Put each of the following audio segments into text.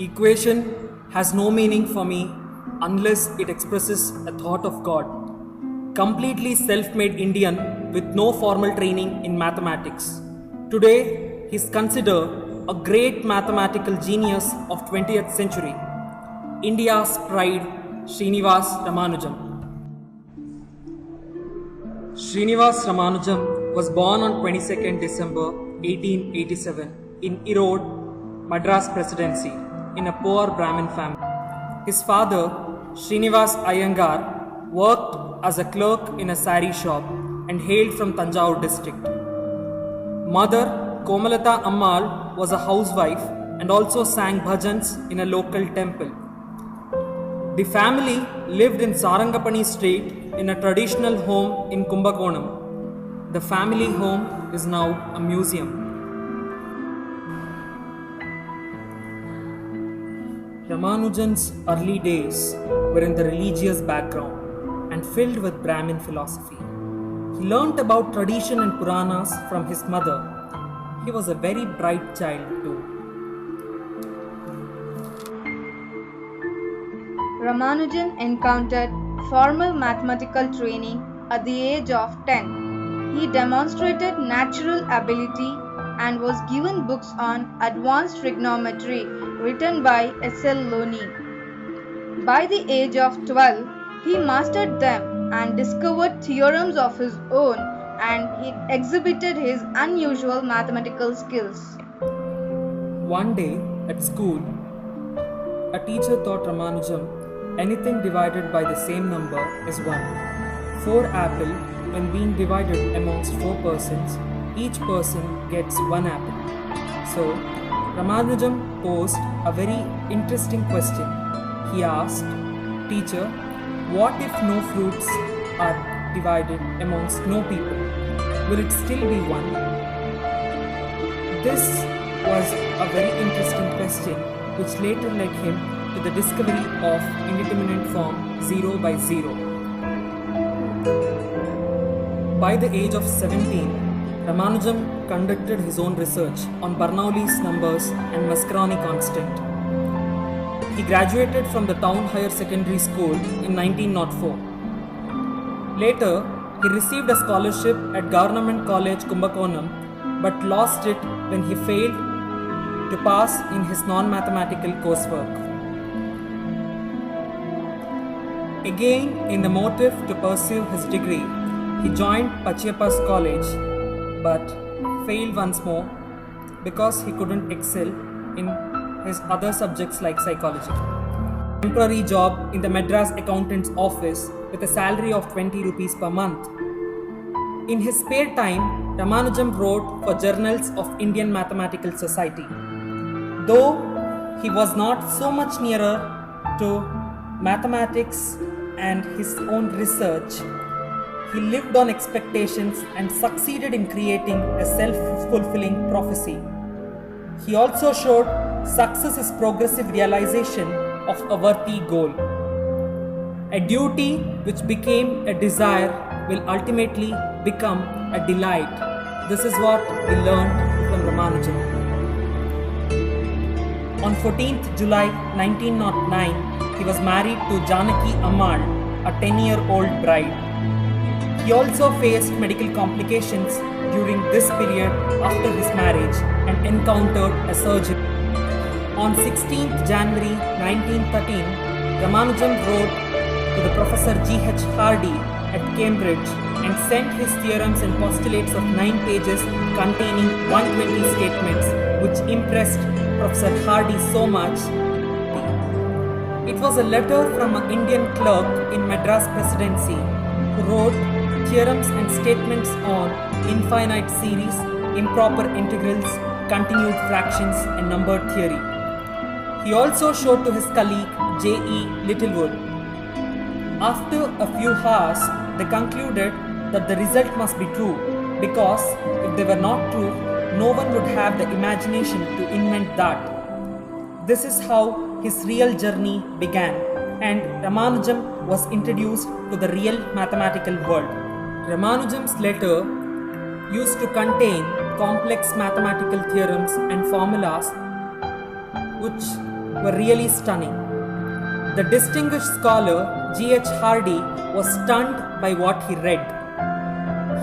Equation has no meaning for me unless it expresses a thought of God. Completely self-made Indian with no formal training in mathematics. Today, he is considered a great mathematical genius of 20th century. India's pride, Srinivas Ramanujam. Srinivas Ramanujam was born on 22nd December 1887 in Erode, Madras Presidency, in a poor Brahmin family. His father, Srinivas Iyengar, worked as a clerk in a sari shop and hailed from Tanjavur district. Mother, Komalata Ammal, was a housewife and also sang bhajans in a local temple. The family lived in Sarangapani Street in a traditional home in Kumbakonam. The family home is now a museum. Ramanujan's early days were in the religious background and filled with Brahmin philosophy. He learnt about tradition and Puranas from his mother. He was a very bright child too. Ramanujan encountered formal mathematical training at the age of 10. He demonstrated natural ability and was given books on advanced trigonometry written by S.L. Loney. By the age of 12, he mastered them and discovered theorems of his own, and he exhibited his unusual mathematical skills. One day at school, a teacher taught Ramanujam anything divided by the same number is 1. 4 apple, when being divided amongst 4 persons, each person gets 1 apple. So, Ramanujam posed a very interesting question. He asked, "Teacher, what if no fruits are divided amongst no people? Will it still be 1? This was a very interesting question which later led him to the discovery of indeterminate form 0 by 0. By the age of 17, Ramanujam conducted his own research on Bernoulli's numbers and Mascheroni constant. He graduated from the Town Higher Secondary School in 1904. Later, he received a scholarship at Government College Kumbakonam but lost it when he failed to pass in his non-mathematical coursework. Again, in the motive to pursue his degree, he joined Pachiyappa's college but failed once more because he couldn't excel in his other subjects like psychology. Temporary job in the Madras accountant's office with a salary of 20 rupees per month. In his spare time, Ramanujam wrote for journals of Indian Mathematical Society. Though he was not so much nearer to mathematics and his own research, he lived on expectations and succeeded in creating a self-fulfilling prophecy. He also showed success is progressive realization of a worthy goal. A duty which became a desire will ultimately become a delight. This is what we learned from Ramanujan. On 14th July 1909, he was married to Janaki Ammal, a 10-year-old bride. He also faced medical complications during this period after his marriage and encountered a surgery. On 16th January 1913, Ramanujam wrote to the Professor G.H. Hardy at Cambridge and sent his theorems and postulates of 9 pages containing 120 statements, which impressed Professor Hardy so much. It was a letter from an Indian clerk in Madras Presidency who wrote theorems and statements on infinite series, improper integrals, continued fractions and number theory. He also showed to his colleague J.E. Littlewood. After a few hours, they concluded that the result must be true because if they were not true, no one would have the imagination to invent that. This is how his real journey began, and Ramanujam was introduced to the real mathematical world. Ramanujam's letter used to contain complex mathematical theorems and formulas which were really stunning. The distinguished scholar G.H. Hardy was stunned by what he read.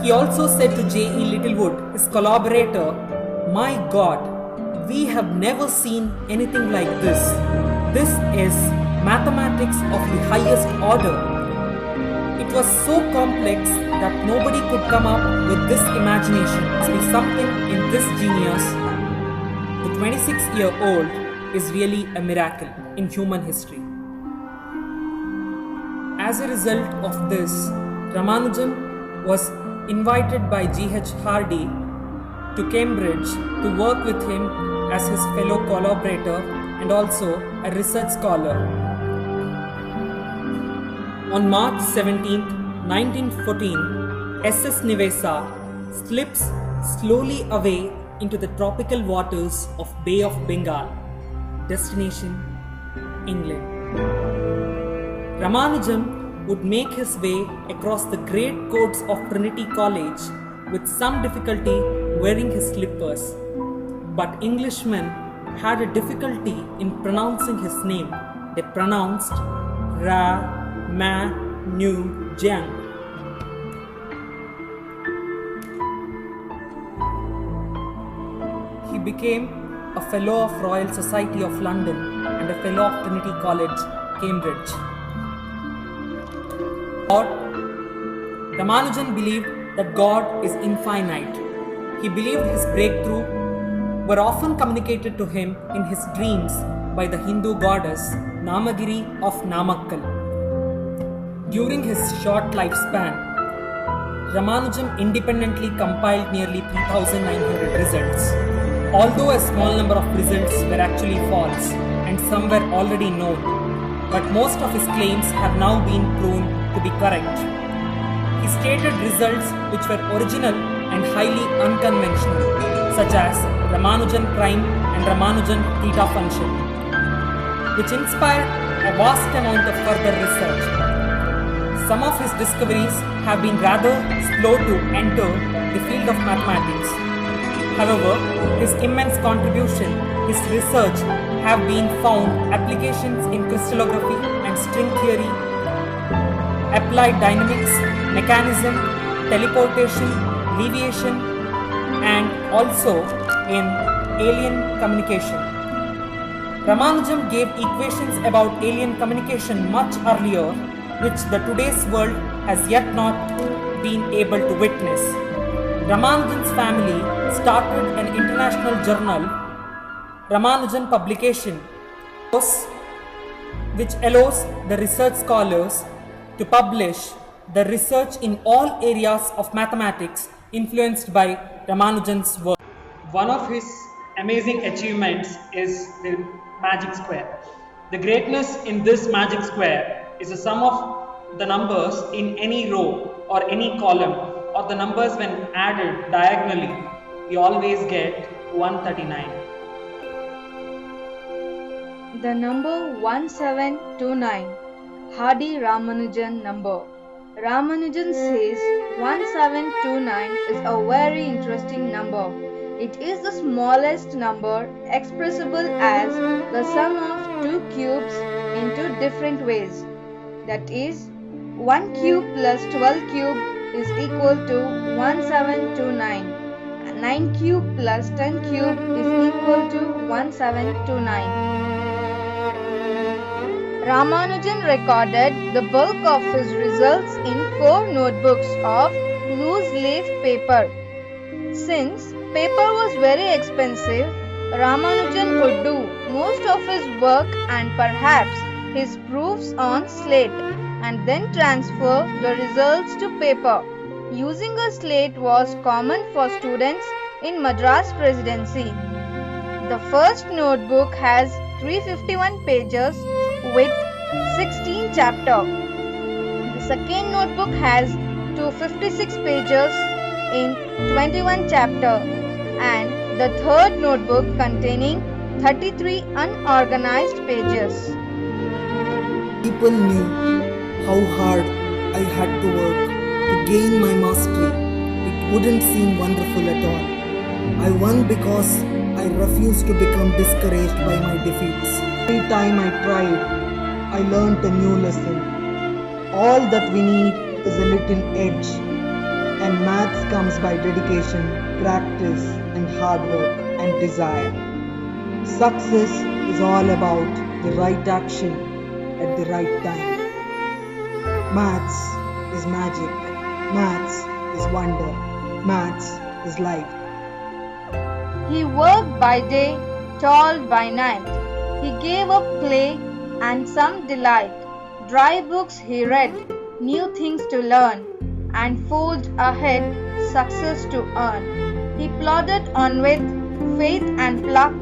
He also said to J.E. Littlewood, his collaborator, "My God, we have never seen anything like this. This is mathematics of the highest order." It was so complex that nobody could come up with this imagination. To be something in this genius, the 26-year-old is really a miracle in human history. As a result of this, Ramanujan was invited by G.H. Hardy to Cambridge to work with him as his fellow collaborator and also a research scholar. On March 17, 1914, SS Nivesa slips slowly away into the tropical waters of Bay of Bengal. Destination, England. Ramanujan would make his way across the great courts of Trinity College with some difficulty wearing his slippers. But Englishmen had a difficulty in pronouncing his name. They pronounced Ramanujan. He became a Fellow of Royal Society of London and a Fellow of Trinity College, Cambridge. Ramanujan believed that God is infinite. He believed his breakthrough were often communicated to him in his dreams by the Hindu goddess Namagiri of Namakkal. During his short lifespan, Ramanujan independently compiled nearly 3,900 results. Although a small number of results were actually false and some were already known, but most of his claims have now been proven to be correct. He stated results which were original and highly unconventional, such as Ramanujan prime and Ramanujan theta function, which inspired a vast amount of further research. Some of his discoveries have been rather slow to enter the field of mathematics. However, his immense contribution, his research have been found applications in crystallography and string theory, applied dynamics, mechanism, teleportation, deviation, and also in alien communication. Ramanujan gave equations about alien communication much earlier, which the today's world has yet not been able to witness. Ramanujan's family started an international journal, Ramanujan Publication, which allows the research scholars to publish the research in all areas of mathematics influenced by Ramanujan's work. One of his amazing achievements is the magic square. The greatness in this magic square is the sum of the numbers in any row or any column, or the numbers when added diagonally. We always get 139. The number 1729, Hardy Ramanujan number. Ramanujan says 1729 is a very interesting number. It is the smallest number expressible as the sum of two cubes into different ways. That is, 1 cube plus 12 cube is equal to 1729. 9 cube plus 10 cube is equal to 1729. Ramanujan recorded the bulk of his results in 4 notebooks of loose leaf paper. Since paper was very expensive, Ramanujan would do most of his work and perhaps his proofs on slate and then transfer the results to paper. Using a slate was common for students in Madras Presidency. The first notebook has 351 pages with 16 chapters. The second notebook has 256 pages in 21 chapters, and the third notebook containing 33 unorganized pages. People knew how hard I had to work to gain my mastery. It wouldn't seem wonderful at all. I won because I refused to become discouraged by my defeats. Every time I tried, I learnt a new lesson. All that we need is a little edge, and maths comes by dedication, practice, and hard work and desire. Success is all about the right action at the right time. Maths is magic. Maths is wonder. Maths is life. He worked by day, toiled by night. He gave up play and some delight. Dry books he read, new things to learn, and forged ahead, success to earn. He plodded on with faith and pluck,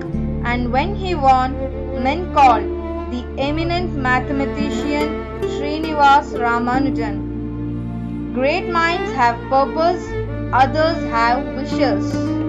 and when he won, men called the eminent mathematician Srinivas Ramanujan. Great minds have purpose, others have wishes.